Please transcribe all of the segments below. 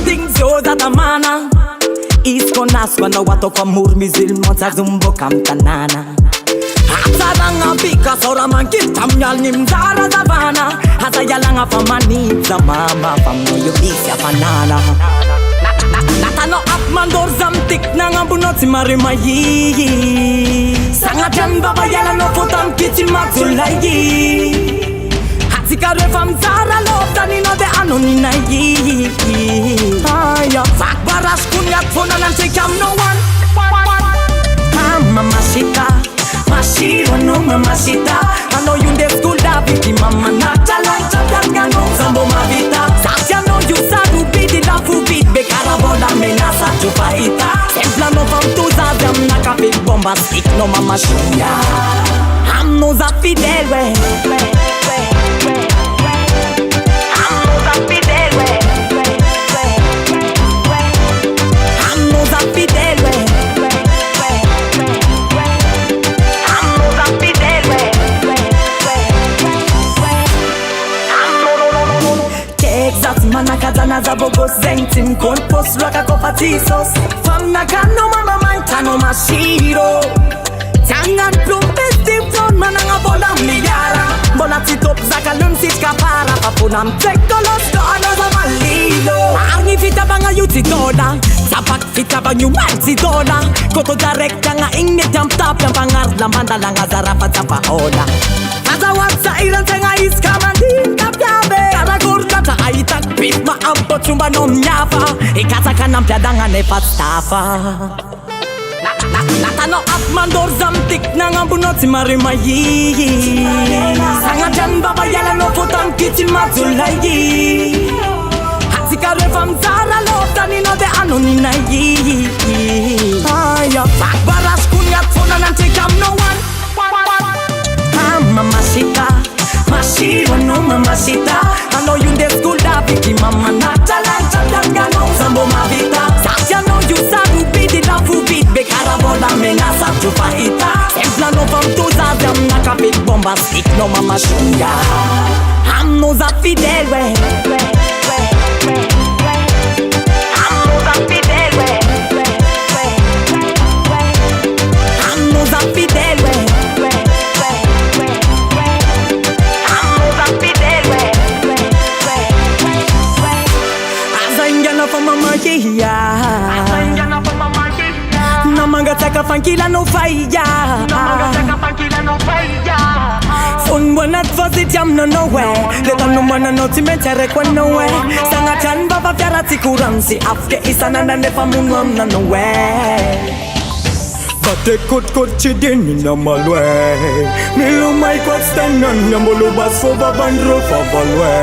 tingzioza tamana iskonaswa na watoka murmizilmo zazumboka mtanana Ataranga pika sora mankita mnyalni mzara zavana Hasa yalanga famani za mama famoyo isya fanana Natano apmandor zamtik na ngambunoti marimayi Sanga jamba yala no fotam kiti matzulayi Hatika refam zara lofta nino de anonina yi Fakbarash kunyak fona nante kam no one Mamacita Mashiro no mamacita I know you in the school da viti mama Nata lancha danga no zambo mavita Sasya no you sadu bidi la fubit Bekara bola menasa chupaita Sempla no fam tu zavyam na kafe bomba Stick no mama shuya Am no za fidel we Am no za fidel we Am no za fidel we Manakazana za bogos zentim kon pos raka kopatisos Fam nakano mama mantano mashiro Tangan plumpes deep down mananga bola miyara Bola titop zaka lunsit kapara Papunam tekolos to anoza malilo Arni fita banga yuti doda Tapak fita banyu manti doda Koto direct nga ingne jam tap Yang pangar lamanda langa zarafa tapa hoda Kaza watsa iran tenga iskamandi Kapyabe Karakurta ta aitak pit ma ampo chumba no mnyafa Ikata kanampya danga nepat stafa Natano apmandor zamtik na ngambunoti marimayi Sanga jamba bayala no fotam kiti matzulayi Hatika refam zara lofta nino de anonina yi Fakbarash kunyak fona nante kam no one Mamacita Mashiro no mamacita I know you in the school da viti mama Nata lancha danga no zambo mavita Sasya no you sadu bidi la fubit Bekara bola menasa chupaita Sempla no fam tu zavyam na kafe bomba Stick no mama shuya Am no za fidel we Am no za fidel we Am no za fidel we 'No mangataka fankila no faya. Fun wanat fazit yam no nowhere. Leta no mana no timetere kwa nowhere. Sanga chan baba fiara tikuransi. Afke isana na nefa munwam na nowhere. Bate kot chidin na malwe. Milu mai kwa stanan nyambulu baso babandro fa balwe.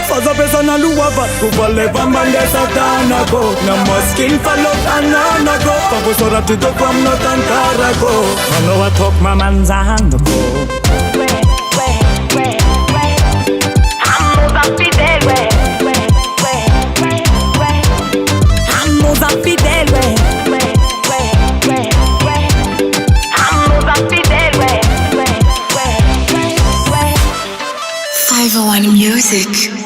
Faza pesa na luwa vat kuvale bambande satana go. Na maskin falot anana go. Pavo sora tito kwam no tankara go. Ano wa tok mamanzano go. Amo za fidel we. Amo za fidel we. Amo za fidel we. 501 Music.